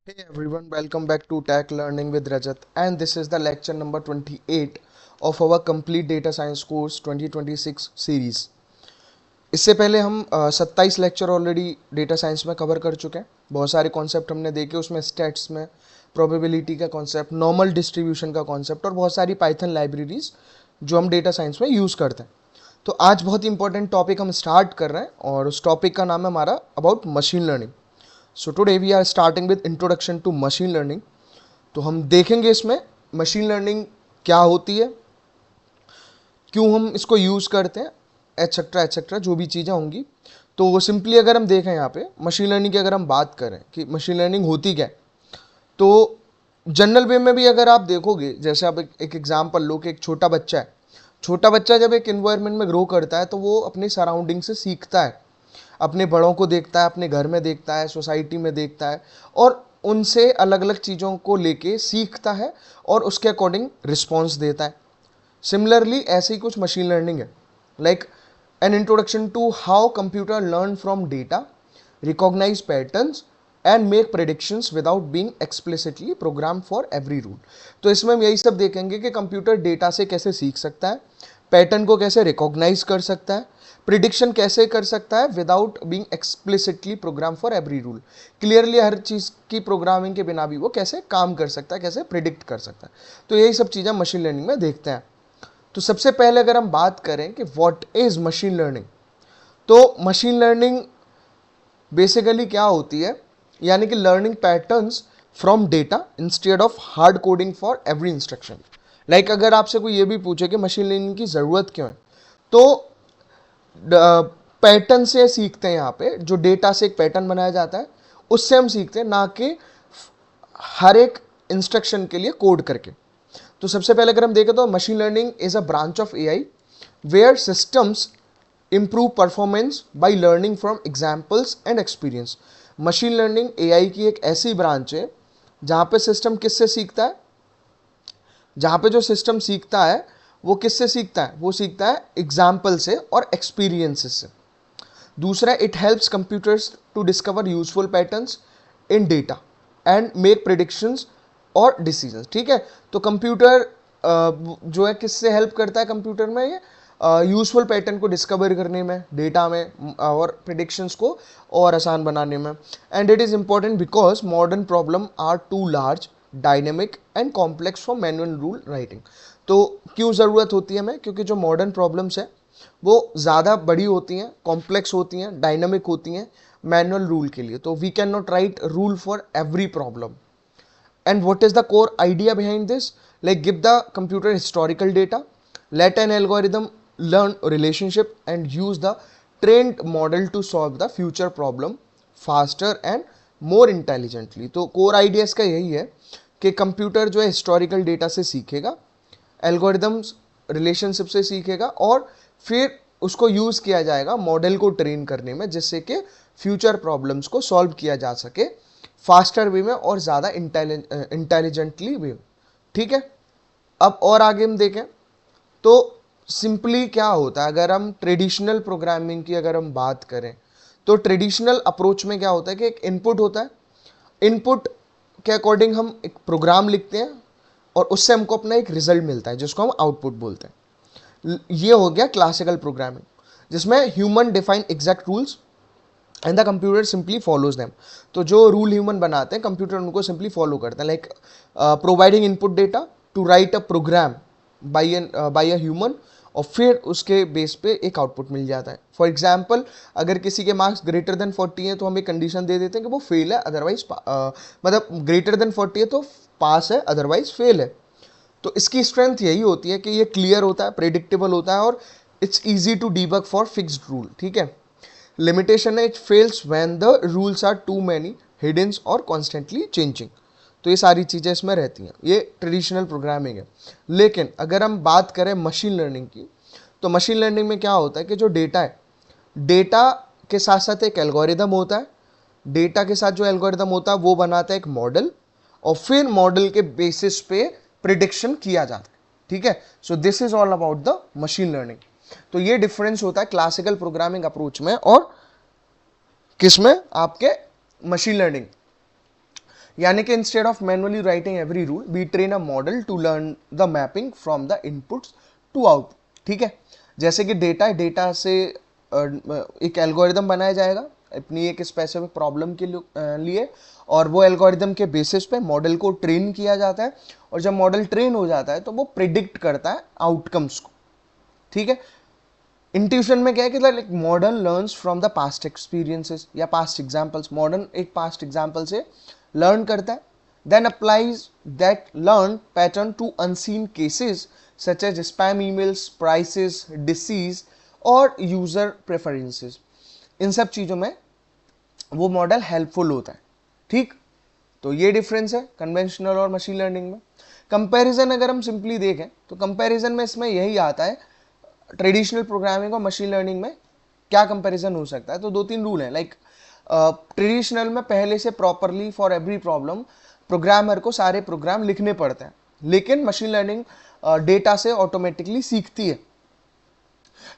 Hey everyone, welcome back to Tech Learning with Rajat, and this is the lecture number 28 of our complete data science course 2026 series. इससे पहले हम 27 lecture already data science में cover कर चुके हैं. बहुत सारे कॉन्सेप्ट हमने देखे, उसमें स्टैट्स में प्रोबेबिलिटी का कॉन्सेप्ट, नॉर्मल डिस्ट्रीब्यूशन का कॉन्सेप्ट और बहुत सारी पाइथन लाइब्रेरीज जो हम डेटा साइंस में यूज़ करते हैं. तो आज बहुत इंपॉर्टेंट टॉपिक हम स्टार्ट कर रहे हैं और उस टॉपिक का नाम है हमारा about machine learning. So today we are starting with introduction to machine learning. तो हम देखेंगे इसमें मशीन लर्निंग क्या होती है, क्यों हम इसको यूज़ करते हैं, एट्सेट्रा एट्सेट्रा जो भी चीज़ें होंगी. तो सिंपली अगर हम देखें यहाँ पे मशीन लर्निंग की अगर हम बात करें कि मशीन लर्निंग होती क्या है, तो जनरल वे में भी अगर आप देखोगे, जैसे आप एक एग्जाम्पल लो कि एक छोटा बच्चा है. छोटा बच्चा जब एक इन्वायरमेंट में ग्रो करता है तो वो अपनी सराउंडिंग से सीखता है, अपने बड़ों को देखता है, अपने घर में देखता है, सोसाइटी में देखता है और उनसे अलग अलग चीज़ों को लेके सीखता है और उसके अकॉर्डिंग रिस्पॉन्स देता है. सिमिलरली ऐसे ही कुछ मशीन लर्निंग है, like an introduction to how computer learn from data, recognize patterns and make predictions without being explicitly program for every rule. तो इसमें हम यही सब देखेंगे कि कंप्यूटर डेटा से कैसे सीख सकता है, पैटर्न को कैसे रिकॉग्नाइज कर सकता है, प्रिडिक्शन कैसे कर सकता है without being explicitly program for every rule. Clearly हर चीज़ की प्रोग्रामिंग के बिना भी वो कैसे काम कर सकता है, कैसे प्रिडिक्ट कर सकता है. तो यही सब चीज़ें मशीन लर्निंग में देखते हैं. तो सबसे पहले अगर हम बात करें कि व्हाट इज मशीन लर्निंग, तो मशीन लर्निंग बेसिकली क्या होती है, यानी कि learning patterns from data instead of hard coding for every instruction. Like अगर आपसे कोई ये भी पूछे कि मशीन लर्निंग की ज़रूरत क्यों है, तो पैटर्न से सीखते हैं. यहाँ पे जो डेटा से एक पैटर्न बनाया जाता है उससे हम सीखते हैं, ना कि हर एक इंस्ट्रक्शन के लिए कोड करके. तो सबसे पहले अगर हम देखें तो machine learning is a branch of AI where systems improve performance by learning from examples and experience. Machine learning AI की एक ऐसी ब्रांच है जहाँ पे सिस्टम किससे सीखता है, जहाँ पे जो सिस्टम सीखता है वो किससे सीखता है, वो सीखता है एग्जाम्पल से और एक्सपीरियंसेस से. दूसरा, it helps computers to discover useful patterns in data and make predictions और डिसीजंस. ठीक है, तो कंप्यूटर जो है किससे हेल्प करता है, कंप्यूटर में ये यूजफुल पैटर्न को डिस्कवर करने में, डेटा में और प्रिडिक्शंस को और आसान बनाने में. And it is important because modern problem are too large, dynamic and complex for manual rule writing. तो क्यों ज़रूरत होती है हमें, क्योंकि जो मॉडर्न प्रॉब्लम्स है वो ज़्यादा बड़ी होती हैं, कॉम्प्लेक्स होती हैं, डायनामिक होती हैं मैनुअल रूल के लिए. तो we can not write rule for every problem. And what is the core idea behind this? Like give the computer historical data, let an algorithm learn relationship and use the trained model to solve the future problem faster and more intelligently. तो core idea इसका यही है कि computer जो है historical data से सीखेगा, algorithms relationship से सीखेगा और फिर उसको यूज़ किया जाएगा मॉडल को ट्रेन करने में, जिससे कि फ्यूचर प्रॉब्लम्स को सॉल्व किया जा सके फास्टर वे में और ज़्यादा इंटेलिजेंटली वे. ठीक है, अब और आगे हम देखें तो सिंपली क्या होता है, अगर हम ट्रेडिशनल प्रोग्रामिंग की अगर हम बात करें तो ट्रेडिशनल अप्रोच में क्या होता है कि एक इनपुट होता है, इनपुट के अकॉर्डिंग हम एक प्रोग्राम लिखते हैं और उससे हमको अपना एक रिजल्ट मिलता है जिसको हम आउटपुट बोलते हैं. ये हो गया क्लासिकल प्रोग्रामिंग, जिसमें human define exact rules and the computer simply follows them. तो जो रूल ह्यूमन बनाते हैं कंप्यूटर उनको सिंपली फॉलो करते हैं, like providing input data to write a program by a human और फिर उसके बेस पे एक आउटपुट मिल जाता है. फॉर एग्जाम्पल, अगर किसी के मार्क्स ग्रेटर देन 40 हैं तो हम एक कंडीशन दे देते हैं कि वो फेल है, अदरवाइज मतलब ग्रेटर देन 40 है तो पास है, अदरवाइज फेल है. तो इसकी स्ट्रेंथ यही होती है कि ये क्लियर होता है, प्रेडिक्टेबल होता है और it's easy to debug for fixed rule. ठीक है, लिमिटेशन है, it fails when the rules are too many, hidden और कॉन्स्टेंटली चेंजिंग. तो ये सारी चीज़ें इसमें रहती हैं, ये ट्रेडिशनल प्रोग्रामिंग है. लेकिन अगर हम बात करें मशीन लर्निंग की, तो मशीन लर्निंग में क्या होता है कि जो डेटा है, डेटा के साथ साथ एक एल्गोरिदम होता है, डेटा के साथ जो एल्गोरिदम होता है वो बनाता है एक मॉडल और फिर मॉडल के बेसिस पे प्रिडिक्शन किया जाता है. ठीक है, so this is all about the machine learning. तो ये डिफरेंस होता है क्लासिकल प्रोग्रामिंग अप्रोच में और किस में, आपके मशीन लर्निंग. यानी कि instead of manually writing every rule we train a model to learn the mapping from the inputs to output. ठीक है, जैसे कि डेटा से एक एल्गोरिदम बनाया जाएगा अपनी एक स्पेसिफिक प्रॉब्लम के लिए, और वो एल्गोरिदम के बेसिस पे मॉडल को ट्रेन किया जाता है, और जब मॉडल ट्रेन हो जाता है तो वो प्रिडिक्ट करता है आउटकम्स को। ठीक है, इंट्यूशन में क्या है कि like modern learns from the past experiences या पास्ट एग्जांपल्स। मॉडर्न एक पास्ट एग्जांपल से लर्न करता है, then applies that learn pattern to unseen cases such as spam emails, prices, disease और यूजर प्रेफरेंसेस। इन सब चीजों में वो मॉडल हेल्पफुल होता है। ठीक, तो ये डिफरेंस है कन्वेंशनल और मशीन लर्निंग में। कंपैरिजन अगर हम सिंपली देखें तो कंपैरिजन में इसमें यही आता है, ट्रेडिशनल प्रोग्रामिंग और मशीन लर्निंग में क्या कंपैरिजन हो सकता है। तो दो तीन रूल हैं, लाइक ट्रेडिशनल में पहले से properly for every problem programmer को सारे प्रोग्राम लिखने पड़ते हैं, लेकिन मशीन लर्निंग डेटा से ऑटोमेटिकली सीखती है।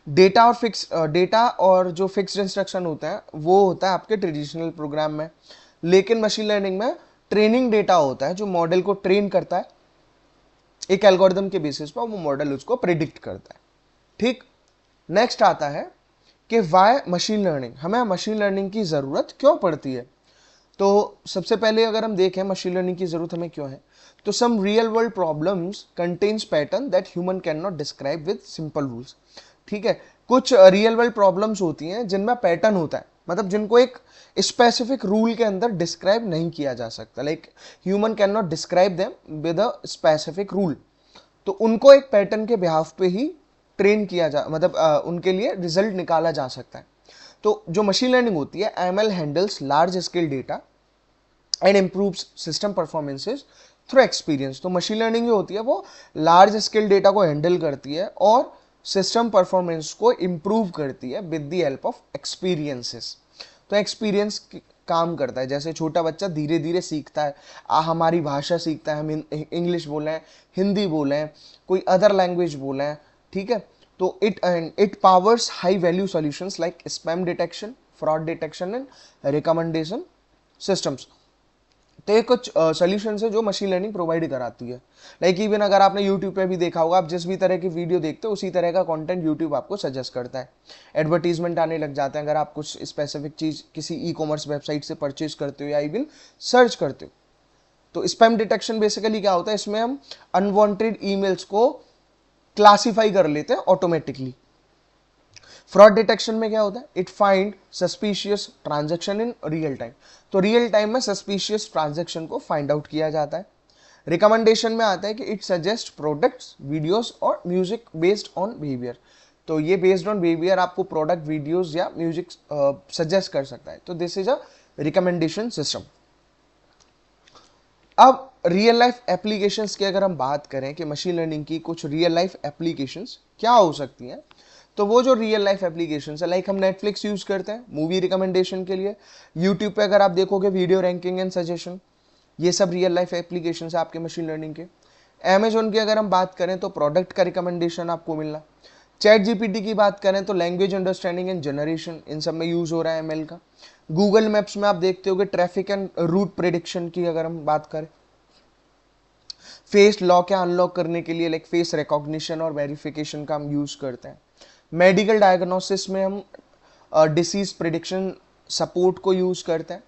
डेटा और जो फिक्स्ड इंस्ट्रक्शन होता है वो होता है आपके ट्रेडिशनल प्रोग्राम में, लेकिन मशीन लर्निंग में ट्रेनिंग डेटा होता है जो मॉडल को ट्रेन करता है एक एल्गोरिदम के बेसिस पर, वो मॉडल उसको प्रिडिक्ट करता है। ठीक, नेक्स्ट आता है कि वाई मशीन लर्निंग, हमें मशीन लर्निंग की ज़रूरत क्यों पड़ती है। तो सबसे पहले अगर हम देखें मशीन लर्निंग की ज़रूरत हमें क्यों है, तो some real world problems contains pattern that human can not describe with simple rules. ठीक है, कुछ रियल वर्ल्ड प्रॉब्लम्स होती हैं जिनमें पैटर्न होता है, मतलब जिनको एक स्पेसिफिक रूल के अंदर डिस्क्राइब नहीं किया जा सकता, like human can not describe them with a specific rule. तो उनको एक पैटर्न के बिहाफ पे ही ट्रेन किया जा, मतलब उनके लिए रिजल्ट निकाला जा सकता है। तो जो मशीन लर्निंग होती है, ML handles large scale data and improves system performances through experience. तो मशीन लर्निंग जो होती है वो लार्ज स्केल डेटा को हैंडल करती है और सिस्टम परफॉर्मेंस को इम्प्रूव करती है with the help of experiences. तो एक्सपीरियंस काम करता है, जैसे छोटा बच्चा धीरे धीरे सीखता है, हमारी भाषा सीखता है, हम इंग्लिश बोलें, हिंदी बोलें, कोई अदर लैंग्वेज बोलें। ठीक है, तो it powers high value solutions like spam detection, fraud detection and recommendation systems. तो ये कुछ सॉल्यूशंस है जो मशीन लर्निंग प्रोवाइड कराती है। लाइक इवन अगर आपने यूट्यूब पे भी देखा होगा, आप जिस भी तरह की वीडियो देखते हो उसी तरह का कंटेंट यूट्यूब आपको सजेस्ट करता है। एडवर्टीजमेंट आने लग जाते हैं अगर आप कुछ स्पेसिफिक चीज़ किसी ई कॉमर्स वेबसाइट से परचेज करते हो या इवन सर्च करते हो। तो स्पैम डिटेक्शन बेसिकली क्या होता है, इसमें हम अनवांटेड ईमेल्स को क्लासीफाई कर लेते हैं ऑटोमेटिकली। फ्रॉड डिटेक्शन में क्या होता है, it find suspicious transaction in real time. तो रियल टाइम में सस्पिशियस ट्रांजैक्शन को फाइंड आउट किया जाता है। रिकमेंडेशन में आता है कि इट सजेस्ट प्रोडक्ट्स, वीडियोस और म्यूजिक बेस्ड ऑन बिहेवियर। तो ये बेस्ड ऑन बिहेवियर आपको प्रोडक्ट, वीडियोस या म्यूजिक सजेस्ट कर सकता है। तो this is a recommendation system. अब रियल लाइफ एप्लीकेशंस की अगर हम बात करें कि मशीन लर्निंग की कुछ रियल लाइफ एप्लीकेशंस क्या हो सकती हैं, तो वो जो रियल लाइफ एप्लीकेशंस है, लाइक हम नेटफ्लिक्स यूज करते हैं मूवी रिकमेंडेशन के लिए, यूट्यूब पे अगर आप देखोगे वीडियो रैंकिंग एंड सजेशन, ये सब रियल लाइफ एप्लीकेशंस है आपके मशीन लर्निंग के। अमेजोन की अगर हम बात करें तो प्रोडक्ट का रिकमेंडेशन आपको मिलना। चैट जीपीटी की बात करें तो लैंग्वेज अंडरस्टैंडिंग एंड जनरेशन, इन सब में यूज हो रहा है एमएल का। गूगल मैप्स में आप देखते होगे ट्रैफिक एंड रूट प्रेडिक्शन की अगर हम बात करें। फेस लॉक या अनलॉक करने के लिए लाइक फेस रिकॉग्निशन और वेरिफिकेशन का हम यूज करते हैं। मेडिकल डायग्नोसिस में हम डिसीज प्रिडिक्शन सपोर्ट को यूज करते हैं।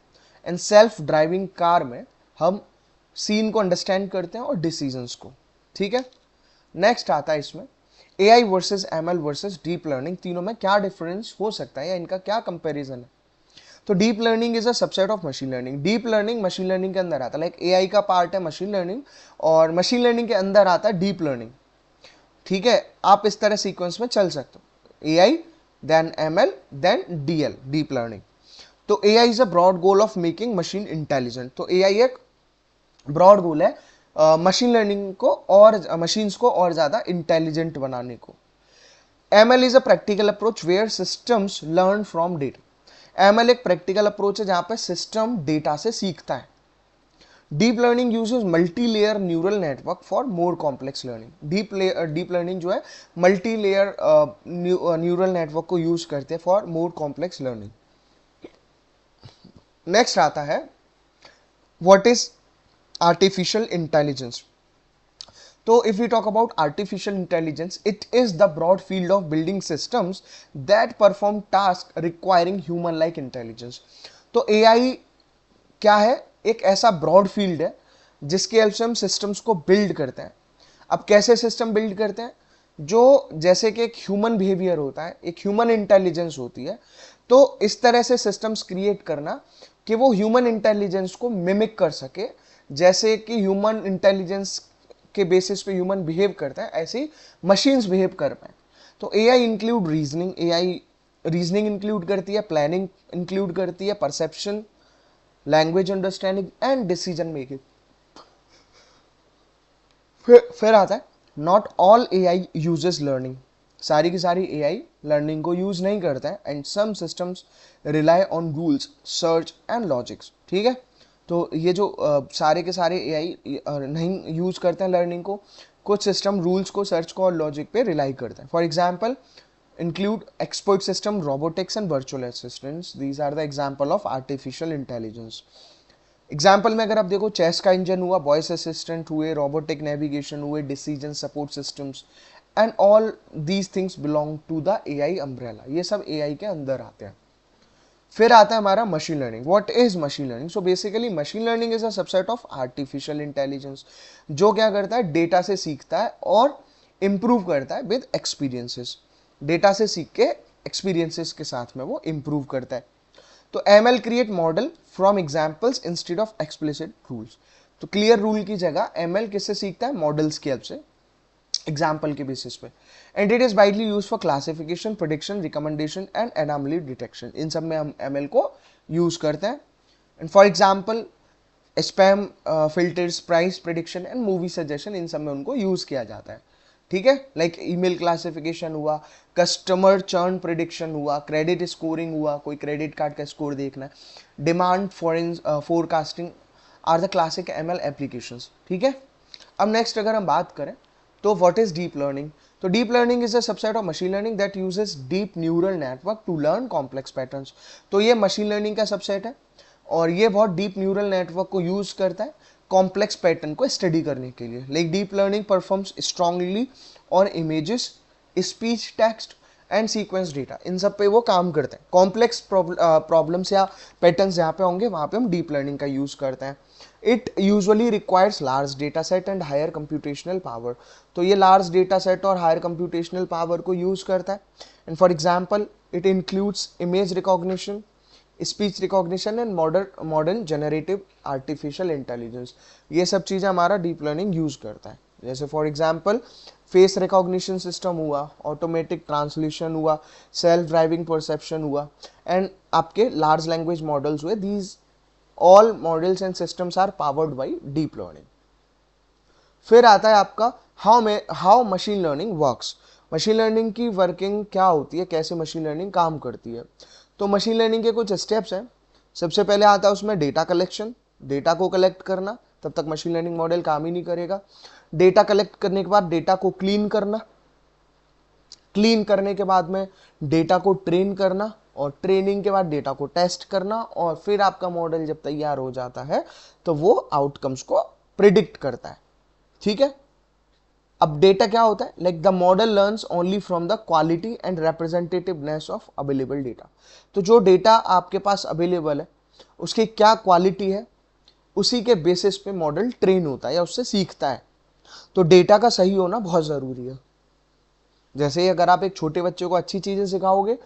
एंड सेल्फ ड्राइविंग कार में हम सीन को अंडरस्टैंड करते हैं और डिसीजंस को। ठीक है, नेक्स्ट आता है इसमें AI versus ML versus deep learning, तीनों में क्या डिफरेंस हो सकता है या इनका क्या कंपैरिजन है। तो deep learning is a subset of machine learning. Deep learning machine learning के अंदर आता है, लाइक एआई का पार्ट है मशीन लर्निंग और मशीन लर्निंग के अंदर आता है डीप लर्निंग। ठीक है, आप इस तरह सीक्वेंस में चल सकते हो, AI then ML then DL, deep learning. तो AI is a broad goal of making machine intelligent. तो एआई एक ब्रॉड गोल है मशीन लर्निंग को और मशीन्स को और ज्यादा इंटेलिजेंट बनाने को। ML is a practical approach where systems learn from data. ML एक प्रैक्टिकल अप्रोच है जहां पे सिस्टम डेटा से सीखता है। Deep learning uses multi layer neural network for more complex learning. Deep learning जो है मल्टी लेयर न्यूरल नेटवर्क को यूज करते हैं for more complex learning. Next आता है what is artificial intelligence. So if we talk about artificial intelligence, it is the broad field of building systems that perform tasks requiring human like intelligence. तो AI क्या है? एक ऐसा broad field है जिसके help से हम सिस्टम्स को बिल्ड करते हैं. अब कैसे सिस्टम बिल्ड करते हैं? जो जैसे कि एक ह्यूमन बिहेवियर होता है, एक ह्यूमन इंटेलिजेंस होती है, तो इस तरह से सिस्टम्स क्रिएट करना कि वो ह्यूमन इंटेलिजेंस को मिमिक कर सके. जैसे कि ह्यूमन इंटेलिजेंस के बेसिस पे ह्यूमन बिहेव करता है, ऐसे ही मशीन्स बिहेव कर पाए. तो AI include reasoning. AI reasoning include करती है, प्लानिंग इंक्लूड करती है, perception, language understanding and decision making. फिर आता है not all AI uses learning. सारी की सारी एआई लर्निंग को यूज नहीं करता है. And some systems rely on rules, search and logics. ठीक है, तो ये जो सारे के सारे एआई नहीं यूज करते हैं लर्निंग को. कुछ सिस्टम रूल्स को, सर्च को और लॉजिक पे रिलाई करते हैं. For example include expert system, robotics and virtual assistants. These are the example of artificial intelligence. Example में अगर आप देखो, चेस का इंजन हुआ, वॉइस असिस्टेंट हुए, रोबोटिक नेविगेशन हुए, decision support systems, and all these things belong to the AI umbrella. ये सब एआई के अंदर आते हैं. फिर आता है हमारा machine learning. What is machine learning? So basically machine learning is a subset of artificial intelligence, जो क्या करता है, डेटा से सीखता है और इंप्रूव करता है विद एक्सपीरियंसेस. डेटा से सीख के एक्सपीरियंसेस के साथ में वो इंप्रूव करता है. तो ML create model from examples instead of explicit rules. तो क्लियर रूल की जगह एमएल किससे सीखता है? मॉडल्स की हेल्प से, एग्जाम्पल के बेसिस पे. And it is widely use for classification, prediction, recommendation and anomaly detection. इन सब में हम एमएल को यूज करते हैं. And for example spam filters, price prediction and movie suggestion, इन सब में उनको यूज किया जाता है. ठीक है, लाइक ईमेल क्लासिफिकेशन हुआ, कस्टमर चर्न प्रेडिक्शन हुआ, क्रेडिट स्कोरिंग हुआ, कोई क्रेडिट कार्ड का स्कोर देखना है, demand forecasting are the classic ML applications. ठीक है, अब नेक्स्ट अगर हम बात करें तो व्हाट इज डीप लर्निंग? तो deep learning is a subset of machine learning that uses deep neural network to learn complex patterns. तो ये मशीन लर्निंग का सबसेट है और ये बहुत डीप न्यूरल नेटवर्क को यूज करता है कॉम्प्लेक्स पैटर्न को स्टडी करने के लिए. Like deep learning performs strongly और images, speech, text and sequence data, इन सब पे वो काम करते हैं. कॉम्प्लेक्स प्रॉब्लम्स या पैटर्न्स जहाँ पे होंगे वहाँ पे हम डीप लर्निंग का यूज करते हैं. It usually requires large data set and higher computational power. तो ये लार्ज डेटा सेट और हायर कंप्यूटेशनल पावर को यूज करता है. And for example it includes image recognition, speech recognition and modern generative artificial intelligence. ये सब चीज़ें हमारा डीप लर्निंग यूज करता है. जैसे for example face recognition system हुआ, ऑटोमेटिक ट्रांसलेशन हुआ, सेल्फ ड्राइविंग परसेप्शन हुआ एंड आपके लार्ज लैंग्वेज मॉडल्स हुए. These all models and systems are powered by deep learning. फिर आता है आपका how machine learning works. Machine learning की वर्किंग क्या होती है, कैसे मशीन लर्निंग काम करती है? तो मशीन लर्निंग के कुछ स्टेप्स हैं. सबसे पहले आता है उसमें डेटा कलेक्शन. डेटा को कलेक्ट करना, तब तक मशीन लर्निंग मॉडल काम ही नहीं करेगा. डेटा कलेक्ट करने के बाद डेटा को क्लीन करना, क्लीन करने के बाद में डेटा को ट्रेन करना और ट्रेनिंग के बाद डेटा को टेस्ट करना और फिर आपका मॉडल जब तैयार हो जाता है तो वो आउटकम्स को प्रिडिक्ट करता है. ठीक है, अब डेटा क्या होता है? Like the model learns only from the quality and representativeness of available data. तो जो डेटा आपके पास अवेलेबल है उसकी क्या क्वालिटी है, उसी के बेसिस पे मॉडल ट्रेन होता है या उससे सीखता है. तो डेटा का सही होना बहुत ज़रूरी है. जैसे अगर आप एक छोटे बच्चे को अच्छी चीज़ें सिखाओगे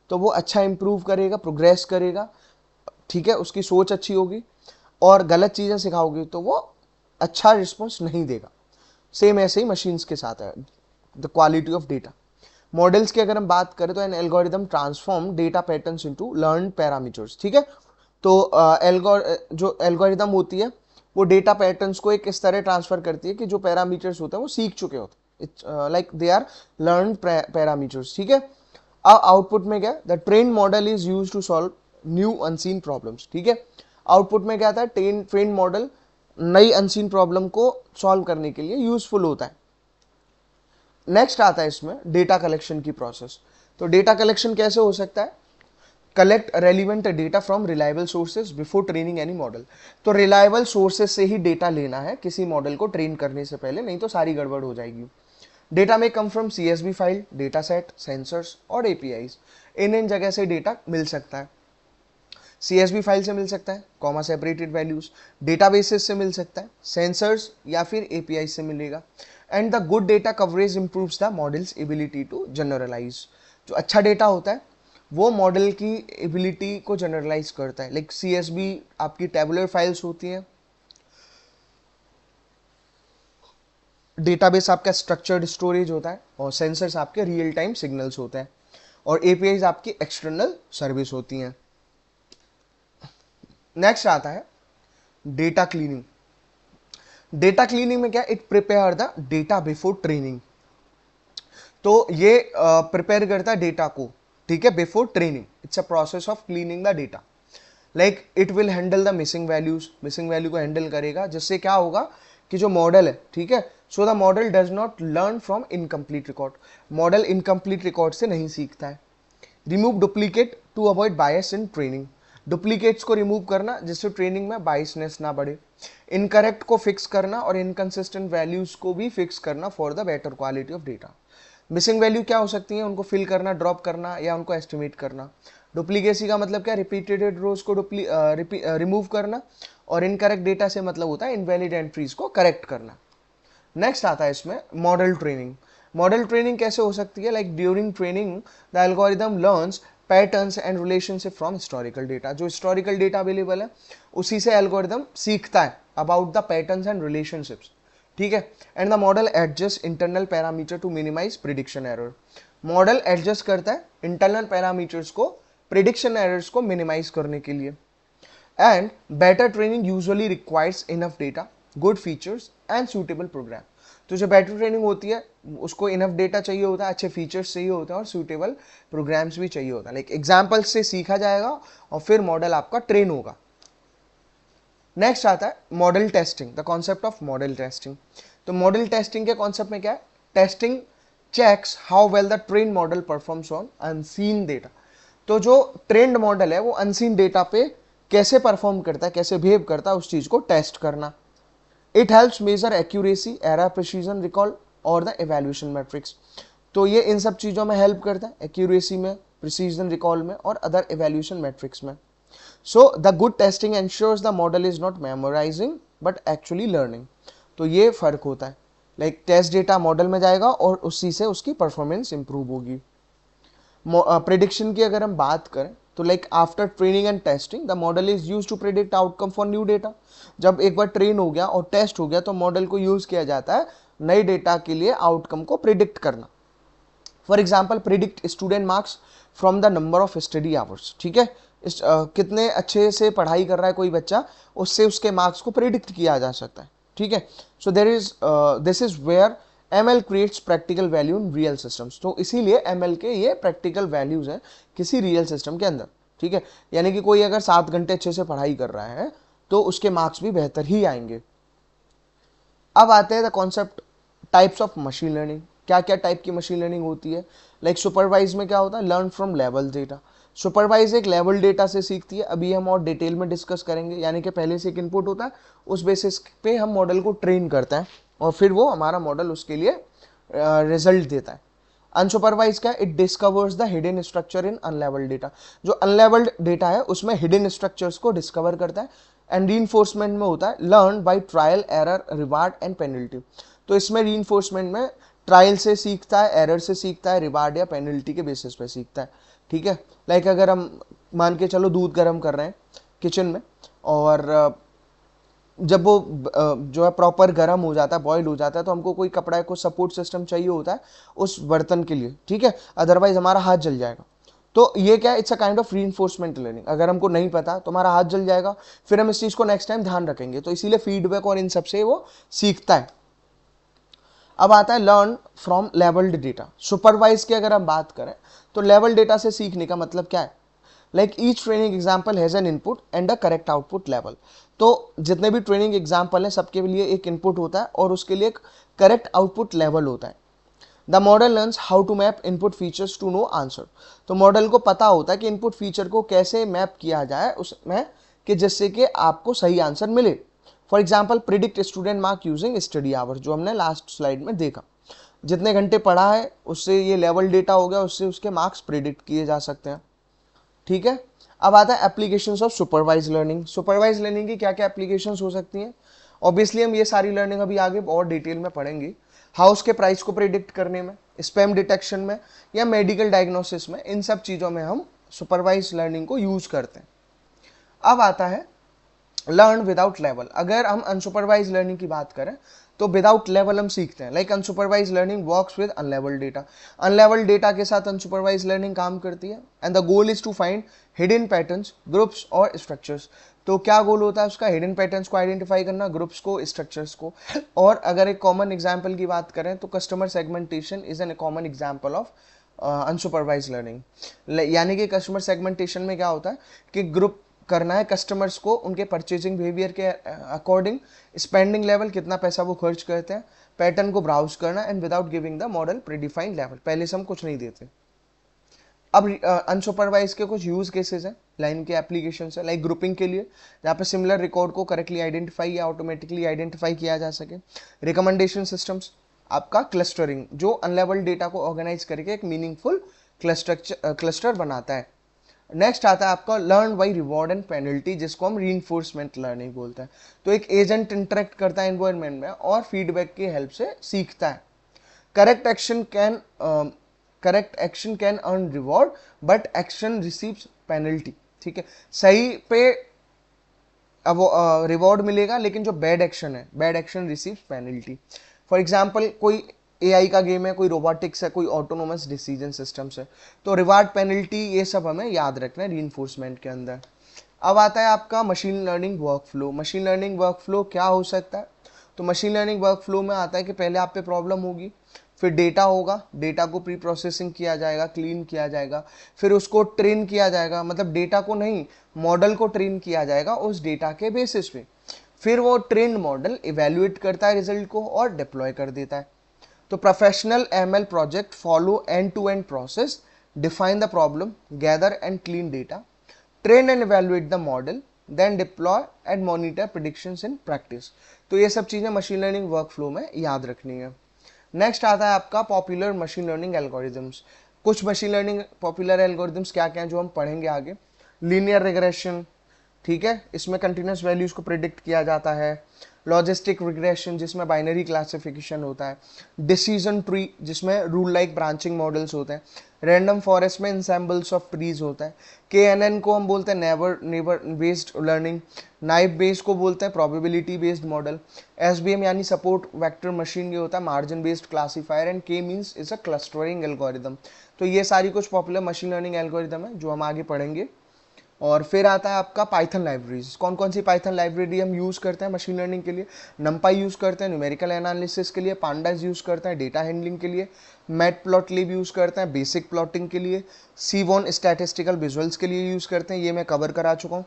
तो वो अच्छा इंप्रूव करेगा, प्रोग्रेस करेगा. ठीक है, उसकी सोच अच्छी होगी. और गलत चीज़ें सिखाओगे तो वो अच्छा रिस्पॉन्स नहीं देगा. सेम ऐसे ही मशीन्स के साथ है, the quality of data. Models की अगर हम बात करें तो N algorithm transform data patterns into learn parameters. ठीक है, तो जो एल्गोरिदम होती है वो डेटा पैटर्न्स को एक इस तरह ट्रांसफर करती है कि जो पैरामीटर्स होते हैं वो सीख चुके होते हैं. It's like they are learn parameters. ठीक है, अब आउटपुट में क्या, the train model is use to solve new unseen problems. ठीक है, आउटपुट में क्या आता है, ट्रेन मॉडल नई अनसीन प्रॉब्लम को सॉल्व करने के लिए यूजफुल होता है. नेक्स्ट आता है इसमें डेटा कलेक्शन की प्रोसेस. तो डेटा कलेक्शन कैसे हो सकता है collect relevant data from reliable sources before training any model. तो रिलायबल सोर्सेज से ही डेटा लेना है किसी मॉडल को ट्रेन करने से पहले, नहीं तो सारी गड़बड़ हो जाएगी। डेटा में come from CSV file, data set, sensors और APIs। इन जगह से डेटा मिल सकता है। CSV फाइल से मिल सकता है, कॉमा सेपरेटेड वैल्यूज, डेटाबेसेस से मिल सकता है, सेंसर्स या फिर API से मिलेगा। And the good data coverage improves the model's ability to generalise. जो अच्छा डेटा होता है वो मॉडल की एबिलिटी को जनरलाइज करता है। लाइक CSV आपकी टेबुलर फाइल्स होती हैं, डेटाबेस आपका स्ट्रक्चर्ड स्टोरेज होता है, और सेंसर्स आपके रियल टाइम सिग्नल्स होते हैं, और APIs आपकी एक्सटर्नल सर्विस होती हैं। नेक्स्ट आता है डेटा क्लीनिंग। डेटा क्लीनिंग में क्या, it prepare the data before training. तो ये प्रिपेयर करता है डेटा को, ठीक है, before training. It's a process of cleaning the data. Like it will handle the missing values, missing value को हैंडल करेगा, जिससे क्या होगा कि जो मॉडल है, ठीक है, so the model does not learn from incomplete record. Model incomplete record से नहीं सीखता है। Remove duplicate to avoid bias in training. Duplicates को रिमूव करना जिससे ट्रेनिंग में बायसनेस ना बढ़े। इनकरेक्ट को फिक्स करना और इनकंसिस्टेंट वैल्यूज को भी फिक्स करना for the better quality of data. Missing value क्या हो सकती है, उनको फिल करना, ड्रॉप करना या उनको एस्टिमेट करना। डुप्लीकेसी का मतलब क्या, रिपीटेड रोज को रिमूव करना, और इनकरेक्ट डेटा से मतलब होता है इनवैलिड एंट्रीज को करेक्ट करना। नेक्स्ट आता है इसमें मॉडल ट्रेनिंग। मॉडल ट्रेनिंग कैसे हो सकती है, like during training the algorithm learns patterns and relationship from historical data. जो हिस्टोरिकल डेटा अवेलेबल है उसी से एल्गोरिदम सीखता है about the patterns and relationships, ठीक है। And the model adjust internal parameter to minimise prediction error. Model adjust करता है इंटरनल पैरामीटर्स को प्रिडिक्शन एरर्स को मिनिमाइज करने के लिए। And better training usually requires enough data, good features and suitable program. तो जो बेटर ट्रेनिंग होती है उसको इनफ डेटा चाहिए होता है, अच्छे फीचर्स चाहिए होते हैं, और सूटेबल प्रोग्राम्स भी चाहिए होता है। लाइक एग्जाम्पल्स से सीखा जाएगा और फिर मॉडल आपका ट्रेन होगा। नेक्स्ट आता है model testing, the concept of model testing. तो मॉडल टेस्टिंग के कॉन्सेप्ट में क्या है, testing checks how well the train model performs on unseen data. तो जो ट्रेंड मॉडल है वो अनसीन डेटा पे कैसे परफॉर्म करता है, कैसे बिहेव करता है, उस चीज को टेस्ट करना। It helps measure accuracy, error, precision, recall और द इवैल्यूएशन मैट्रिक्स। तो ये इन सब चीजों में हेल्प करता है, एक्यूरेसी में, प्रिसीजन, रिकॉल में और अदर इवैल्यूएशन मैट्रिक्स में। So the good testing ensures the model is not memorising but actually learning. तो ये फर्क होता है, लाइक टेस्ट डेटा मॉडल में जाएगा और उसी से उसकी परफॉर्मेंस इंप्रूव होगी। प्रेडिक्शन की अगर हम बात करें तो like after training and testing the model is use to predict outcome for new data. जब एक बार ट्रेन हो गया और टेस्ट हो गया तो मॉडल को यूज किया जाता है नए डेटा के लिए आउटकम को प्रिडिक्ट करना। For example predict student marks from the number of study hours, ठीक है, कितने अच्छे से पढ़ाई कर रहा है कोई बच्चा, उससे उसके मार्क्स को प्रिडिक्ट किया जा सकता है, ठीक है। So this is where ML creates practical value in real systems. तो इसीलिए ML के ये प्रैक्टिकल वैल्यूज हैं किसी रियल सिस्टम के अंदर, ठीक है। यानी कि कोई अगर 7 घंटे अच्छे से पढ़ाई कर रहा है तो उसके मार्क्स भी बेहतर ही आएंगे। अब आते हैं the concept types of machine learning. क्या क्या टाइप की मशीन लर्निंग होती है, लाइक सुपरवाइज में क्या होता है, learn from level data. Supervise एक लेवल डेटा से सीखती है, अभी हम और डिटेल में डिस्कस करेंगे। यानी कि पहले से एक इनपुट होता है, उस बेसिस पे हम मॉडल को ट्रेन करते हैं और फिर वो हमारा मॉडल उसके लिए रिजल्ट देता है। अनसुपरवाइज क्या है, it discovers the hidden structure in unlabelled data. जो अनलेवल्ड डेटा है उसमें हिडन स्ट्रक्चर्स को डिस्कवर करता है। एंड रीइंफोर्समेंट में होता है learn by trial, error, reward and penalty. तो इसमें रीइंफोर्समेंट में ट्रायल से सीखता है, एरर से सीखता है, रिवार्ड या पेनल्टी के बेसिस पे सीखता है, ठीक है। लाइक अगर हम मान के चलो दूध गर्म कर रहे हैं किचन में, और जब वो जो है प्रॉपर गर्म हो जाता है, बॉयल हो जाता है, तो हमको कोई कपड़ा को सपोर्ट सिस्टम चाहिए होता है उस बर्तन के लिए, ठीक है, अदरवाइज हमारा हाथ जल जाएगा। तो ये क्या है, it's a kind of reinforcement learning. अगर हमको नहीं पता तो हमारा हाथ जल जाएगा, फिर हम इस चीज को नेक्स्ट टाइम ध्यान रखेंगे। तो इसीलिए फीडबैक और इन सबसे वो सीखता है। अब आता है learn from labelled data. Supervise की अगर हम बात करें तो लेवल डेटा से सीखने का मतलब क्या है, like each training example has an input and a correct output level. तो जितने भी ट्रेनिंग एग्जाम्पल हैं सबके लिए एक इनपुट होता है और उसके लिए एक करेक्ट आउटपुट लेवल होता है। The model learns how to map input features to known answer. तो मॉडल को पता होता है कि इनपुट फीचर को कैसे मैप किया जाए उसमें कि जिससे कि आपको सही आंसर मिले। For example predict student mark using study hour, जो हमने लास्ट स्लाइड में देखा, जितने घंटे पढ़ा है उससे ये लेवल डेटा हो गया, उससे उसके मार्क्स प्रिडिक्ट किए जा सकते हैं। ठीक है, अब आता है applications of supervise learning. Supervise learning की क्या क्या एप्लीकेशंस हो सकती हैं? ऑब्वियसली हम ये सारी लर्निंग अभी आगे और डिटेल में पढ़ेंगे। हाउस के प्राइस को प्रिडिक्ट करने में, स्पैम डिटेक्शन में, या मेडिकल डायग्नोसिस में, इन सब चीज़ों में हम सुपरवाइज लर्निंग को यूज करते हैं। अब आता है लर्न विदाउट लेवल। अगर हम अनसुपरवाइज लर्निंग की बात करें तो विदाउट लेवल हम सीखते हैं। Like unsupervised learning works with unlabelled data. Unlabelled data के साथ अनसुपरवाइज लर्निंग काम करती है। And the goal is to find hidden patterns, groups और स्ट्रक्चर्स। तो क्या गोल होता है उसका? हिडन पैटर्न्स को आइडेंटिफाई करना, ग्रुप्स को, स्ट्रक्चर्स को। और अगर एक कॉमन एग्जाम्पल की बात करें तो customer segmentation is an common example of unsupervised learning. यानी कि कस्टमर सेगमेंटेशन में क्या होता है कि ग्रुप करना है कस्टमर्स को उनके परचेजिंग बिहेवियर के अकॉर्डिंग, स्पेंडिंग लेवल, कितना पैसा वो खर्च करते हैं, पैटर्न को ब्राउज करना, and without giving the model predefined level. पहले से हम कुछ नहीं देते। अब अनसुपरवाइज के कुछ यूज केसेस हैं, लाइन के एप्लीकेशन है, लाइक ग्रुपिंग के लिए, जहाँ पे सिमिलर रिकॉर्ड को करेक्टली आइडेंटिफाई या ऑटोमेटिकली आइडेंटिफाई किया जा सके। रिकमेंडेशन सिस्टम्स, आपका क्लस्टरिंग, जो अनलेवल्ड डेटा को ऑर्गेनाइज करके एक मीनिंगफुल क्लस्टर बनाता है। नेक्स्ट आता है आपका learn by reward and penalty, जिसको हम रीइंफोर्समेंट लर्निंग बोलते हैं। तो एक एजेंट इंटरेक्ट करता है एनवायरनमेंट में और फीडबैक की हेल्प से सीखता है। Correct action can earn reward but action receives penalty. ठीक है, सही पे अब रिवॉर्ड मिलेगा, लेकिन जो बैड एक्शन है, bad action receives penalty. For example कोई एआई का गेम है, कोई रोबोटिक्स है, कोई ऑटोनोमस डिसीजन सिस्टम्स है, तो रिवार्ड पेनल्टी ये सब हमें याद रखना है रीइंफोर्समेंट के अंदर। अब आता है आपका machine learning workflow. Machine learning workflow क्या हो सकता है? तो मशीन लर्निंग वर्कफ्लो में आता है कि पहले आप पे प्रॉब्लम होगी, फिर डेटा होगा, डेटा को प्री प्रोसेसिंग किया जाएगा, क्लीन किया जाएगा, फिर उसको ट्रेन किया जाएगा, मतलब डेटा को नहीं, मॉडल को ट्रेन किया जाएगा उस डेटा के बेसिस पे। फिर वो ट्रेन मॉडल इवेल्युएट करता है रिजल्ट को और डिप्लॉय कर देता है। तो professional ML project follow end to end process, define the problem, gather and clean data, train and evaluate the model, then deploy and monitor predictions in practice. तो ये सब चीजें मशीन लर्निंग वर्कफ्लो में याद रखनी है। नेक्स्ट आता है आपका पॉपुलर मशीन लर्निंग एल्गोरिथम्स। कुछ मशीन लर्निंग पॉपुलर एल्गोरिथम्स क्या क्या हैं जो हम पढ़ेंगे आगे। लीनियर रिग्रेशन, ठीक है, इसमें कंटिन्यूस वैल्यूज को प्रिडिक्ट किया जाता है। लॉजिस्टिक रिग्रेशन, जिसमें बाइनरी क्लासिफिकेशन होता है। डिसीजन ट्री, जिसमें रूल लाइक ब्रांचिंग मॉडल्स होते हैं। रैंडम फॉरेस्ट में इंसेम्बल्स ऑफ ट्रीज होता है। KNN को हम बोलते हैं neighbour based learning. Naive based को बोलते हैं प्रोबेबिलिटी बेस्ड मॉडल। SVM यानी सपोर्ट वेक्टर मशीन, ये होता है margin based classifier. And K means is a clustering algorithm. तो ये सारी कुछ पॉपुलर मशीन लर्निंग एल्गोरिथम है जो हम आगे पढ़ेंगे। और फिर आता है आपका पाइथन लाइब्रेरीज। कौन कौन सी पाइथन लाइब्रेरी हम यूज़ करते हैं मशीन लर्निंग के लिए? नंपाई यूज़ करते हैं न्यूमेरिकल एनालिसिस के लिए, पांडास यूज़ करते हैं डेटा हैंडलिंग के लिए, मैटप्लॉटलिब यूज़ करते हैं बेसिक प्लॉटिंग के लिए, सीवॉन स्टैटिस्टिकल विजुअल्स के लिए यूज़ करते हैं, ये मैं कवर करा चुका हूँ।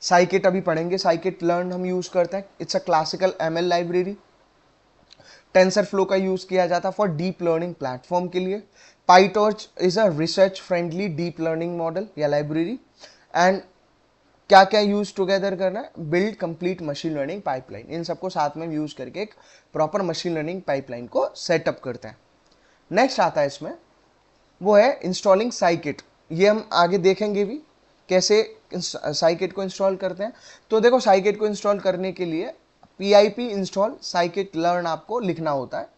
साइकिट अभी पढ़ेंगे, साइकिट लर्न हम यूज़ करते हैं, it's a classical ML library. TensorFlow का यूज़ किया जाता है फॉर डीप लर्निंग प्लेटफॉर्म के लिए। PyTorch is a research friendly deep learning model या लाइब्रेरी। एंड क्या क्या यूज टुगेदर करना है? Build complete machine learning pipeline. इन सबको साथ में यूज करके एक प्रॉपर मशीन लर्निंग पाइपलाइन को सेटअप करते हैं। नेक्स्ट आता है इसमें, वो है इंस्टॉलिंग साइकिट। ये हम आगे देखेंगे भी कैसे साइकिट को इंस्टॉल करते हैं। तो देखो, साइकिट को इंस्टॉल करने के लिए pip इंस्टॉल साइकिट लर्न आपको लिखना होता है।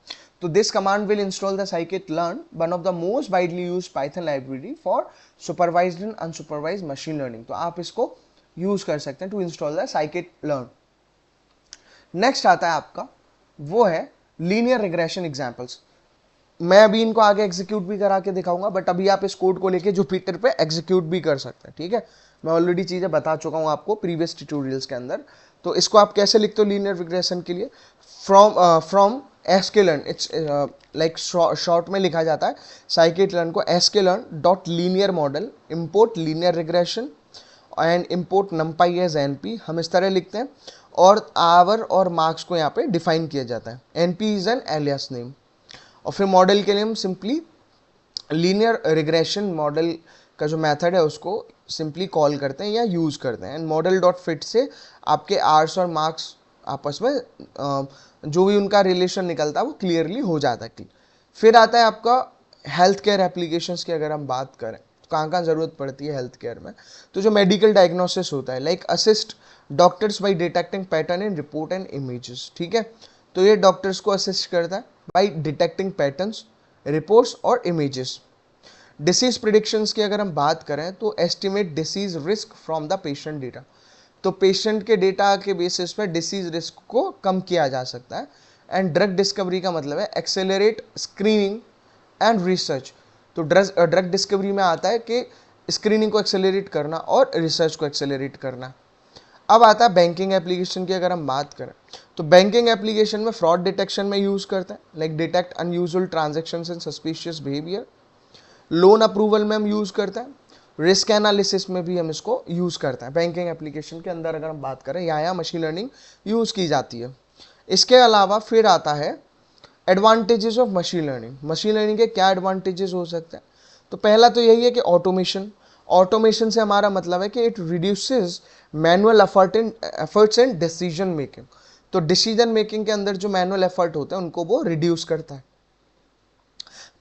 तो this command will install the scikit learn, one of the most widely use Python library for supervised and unsupervised machine learning. तो आप इसको यूज कर सकते हैं to install the scikit learn. Next आता है आपका, वो है लीनियर रिग्रेशन एग्जांपल्स। मैं अभी इनको आगे एग्जीक्यूट भी करा के दिखाऊंगा, बट अभी आप इस कोड को लेके जुपिटर पे एग्जीक्यूट भी कर सकते हैं। ठीक है, मैं ऑलरेडी चीजें बता चुका हूं आपको प्रीवियस ट्यूटोरियल्स के अंदर। तो इसको आप कैसे लिखते हो लीनियर रिग्रेशन के लिए? From sklearn, it's like short में लिखा जाता है साइकिट लर्न को sklearn dot linear model import linear regression and import numpy as np। हम इस तरह लिखते हैं और आवर और मार्क्स को यहाँ पे डिफाइन किया जाता है। np is an alias name. और फिर मॉडल के लिए हम सिंपली लीनियर रिग्रेशन मॉडल का जो मेथड है उसको सिंपली कॉल करते हैं या यूज़ करते हैं, एंड मॉडल डॉट फिट से आपके आर्स और मार्क्स आपस में जो भी उनका रिलेशन निकलता है वो क्लियरली हो जाता है। फिर आता है आपका हेल्थ केयर एप्लीकेशंस की। अगर हम बात करें तो कहाँ कहाँ ज़रूरत पड़ती है हेल्थ केयर में, तो जो मेडिकल डायग्नोसिस होता है, like assist doctors by detecting pattern in report and images, ठीक है। तो ये डॉक्टर्स को असिस्ट करता है बाई डिटेक्टिंग पैटर्न्स, रिपोर्ट्स और इमेजेस। डिसीज प्रिडिक्शंस की अगर हम बात करें तो estimate disease risk from the patient data, तो पेशेंट के डेटा के बेसिस पे डिसीज रिस्क को कम किया जा सकता है। एंड ड्रग डिस्कवरी का मतलब है एक्सेलरेट स्क्रीनिंग एंड रिसर्च, तो ड्रग डिस्कवरी में आता है कि स्क्रीनिंग को एक्सेलरेट करना और रिसर्च को एक्सेलरेट करना। अब आता है बैंकिंग एप्लीकेशन की। अगर हम बात करें तो बैंकिंग एप्लीकेशन में फ्रॉड डिटेक्शन में यूज़ करते हैं, like detect unusual transactions and suspicious behaviour. Loan approval में हम यूज़ करते हैं, रिस्क एनालिसिस में भी हम इसको यूज़ करते हैं। बैंकिंग एप्लीकेशन के अंदर अगर हम बात करें यहाँ मशीन लर्निंग यूज़ की जाती है। इसके अलावा फिर आता है advantages of machine learning. Machine learning के क्या एडवांटेजेस हो सकते हैं, तो पहला तो यही है कि ऑटोमेशन। ऑटोमेशन से हमारा मतलब है कि it reduces manual efforts and decision making, तो डिसीजन मेकिंग के अंदर जो मैनुअल एफर्ट होते हैं उनको वो रिड्यूस करता है।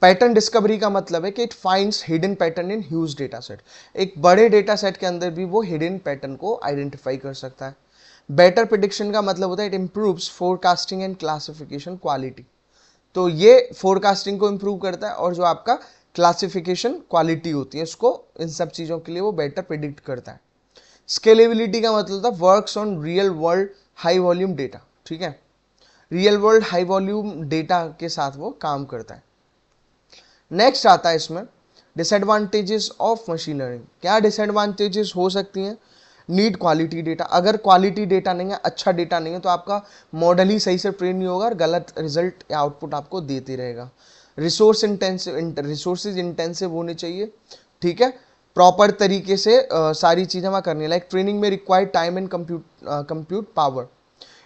पैटर्न डिस्कवरी का मतलब है कि it finds hidden pattern in huge data set, एक बड़े डेटा सेट के अंदर भी वो हिडन पैटर्न को आइडेंटिफाई कर सकता है। बेटर प्रिडिक्शन का मतलब होता है it improves forecasting and classification quality, तो ये फोरकास्टिंग को इम्प्रूव करता है और जो आपका क्लासिफिकेशन क्वालिटी होती है उसको, इन सब चीज़ों के लिए वो बेटर प्रिडिक्ट करता है। स्केलेबिलिटी का मतलब होता है works on real world high volume data, ठीक है, real world high volume data के साथ वो काम करता है। नेक्स्ट आता है इसमें डिसएडवांटेजेस ऑफ मशीन लर्निंग। क्या डिसएडवांटेजेस हो सकती हैं, नीड क्वालिटी डेटा, अगर क्वालिटी डेटा नहीं है, अच्छा डेटा नहीं है तो आपका मॉडल ही सही से ट्रेन नहीं होगा और गलत रिजल्ट या आउटपुट आपको देते रहेगा। रिसोर्सेज इंटेंसिव होने चाहिए, ठीक है, प्रॉपर तरीके से सारी चीज़ें वहाँ करनी है, लाइक ट्रेनिंग में required time and compute power.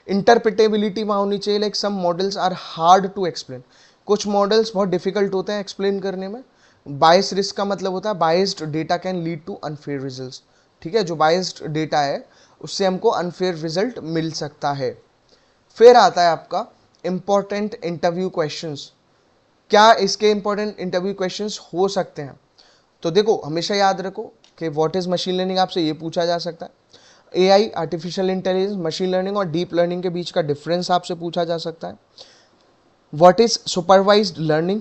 Interpretability वहाँ होनी चाहिए, like some models are hard to explain, कुछ मॉडल्स बहुत डिफिकल्ट होते हैं एक्सप्लेन करने में। बायस रिस्क का मतलब होता है biased data can lead to unfair results, ठीक है, जो बायस्ड डेटा है उससे हमको अनफेयर रिजल्ट मिल सकता है। फिर आता है आपका इंपॉर्टेंट इंटरव्यू क्वेश्चंस। क्या इसके इंपॉर्टेंट इंटरव्यू क्वेश्चंस हो सकते हैं, तो देखो हमेशा याद रखो कि व्हाट इज मशीन लर्निंग आपसे ये पूछा जा सकता है। AI artificial intelligence, machine learning और डीप लर्निंग के बीच का डिफरेंस आपसे पूछा जा सकता है। व्हाट इज सुपरवाइज्ड लर्निंग,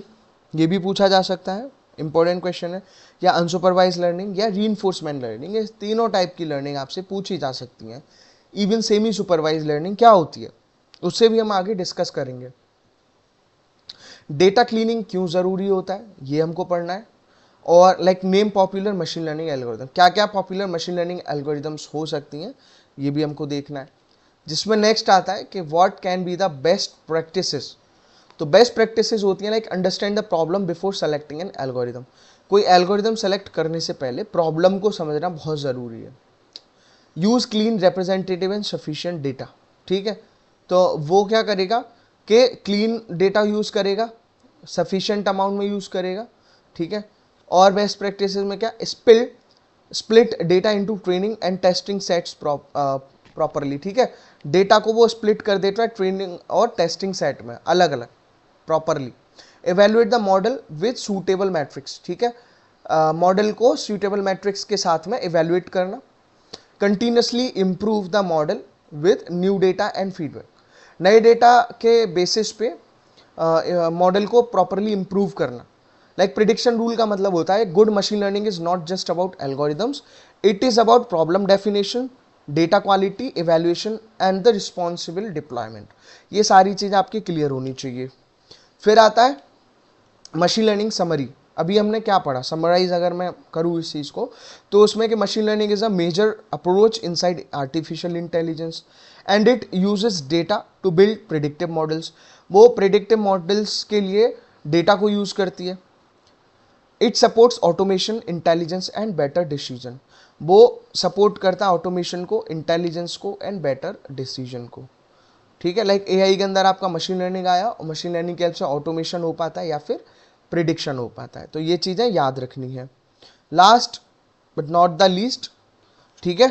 ये भी पूछा जा सकता है, इंपॉर्टेंट क्वेश्चन है। या अनसुपरवाइज लर्निंग या रीइंफोर्समेंट लर्निंग, ये तीनों टाइप की लर्निंग आपसे पूछी जा सकती हैं। इवन सेमी सुपरवाइज लर्निंग क्या होती है उससे भी हम आगे डिस्कस करेंगे। डेटा क्लीनिंग क्यों ज़रूरी होता है ये हमको पढ़ना है। और like name popular machine learning algorithm, क्या क्या पॉपुलर मशीन लर्निंग एल्गोरिदम्स हो सकती हैं ये भी हमको देखना है। जिसमें नेक्स्ट आता है कि what can be the best practices, तो बेस्ट प्रैक्टिसेस होती हैं like understand the problem before selecting N algorithm, कोई एल्गोरिदम सेलेक्ट करने से पहले प्रॉब्लम को समझना बहुत ज़रूरी है। Use clean representative and sufficient data, ठीक है, तो वो क्या करेगा कि क्लीन डेटा यूज़ करेगा, सफिशिएंट अमाउंट में यूज़ करेगा, ठीक है। और बेस्ट प्रैक्टिसेस में क्या, split data into training and testing sets properly, ठीक है, डेटा को वो स्प्लिट कर देता है ट्रेनिंग और टेस्टिंग सेट में अलग अलग properly. Evaluate the model with suitable matrix, ठीक है, मॉडल को सूटेबल मैट्रिक्स के साथ में एवेल्युएट करना। Continuously improve the model with new data and feedback, नए डेटा के बेसिस पे मॉडल को प्रॉपरली इम्प्रूव करना। लाइक प्रिडिक्शन रूल का मतलब होता है good machine learning is not just about algorithms, it is about problem definition, data quality, evaluation and the responsible deployment. ये सारी चीज़ें आपकी क्लियर होनी चाहिए। फिर आता है मशीन लर्निंग समरी। अभी हमने क्या पढ़ा, समराइज अगर मैं करूँ इस चीज़ को तो उसमें कि machine learning is a major approach inside artificial intelligence and it uses data to build predictive models, वो प्रिडिक्टिव मॉडल्स के लिए डेटा को यूज़ करती है। It supports automation, intelligence and better decision, वो सपोर्ट करता है ऑटोमेशन को, इंटेलिजेंस को एंड बेटर डिसीजन को, ठीक है, लाइक एआई के अंदर आपका मशीन लर्निंग आया और मशीन लर्निंग की हेल्प से ऑटोमेशन हो पाता है या फिर प्रिडिक्शन हो पाता है। तो ये चीज़ें याद रखनी है। Last but not the least, ठीक है,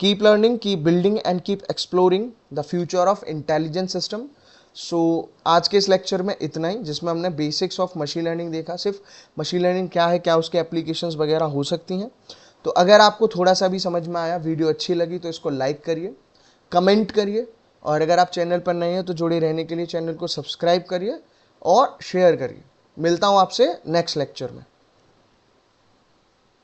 keep learning, keep building and keep exploring the future of intelligent system. So आज के इस लेक्चर में इतना ही, जिसमें हमने बेसिक्स ऑफ मशीन लर्निंग देखा, सिर्फ मशीन लर्निंग क्या है, क्या उसके एप्लीकेशंस वगैरह हो सकती हैं। तो अगर आपको थोड़ा सा भी समझ में आया, वीडियो अच्छी लगी तो इसको लाइक करिए, कमेंट करिए, और अगर आप चैनल पर नए हैं तो जुड़े रहने के लिए चैनल को सब्सक्राइब करिए और शेयर करिए। मिलता हूँ आपसे नेक्स्ट लेक्चर में।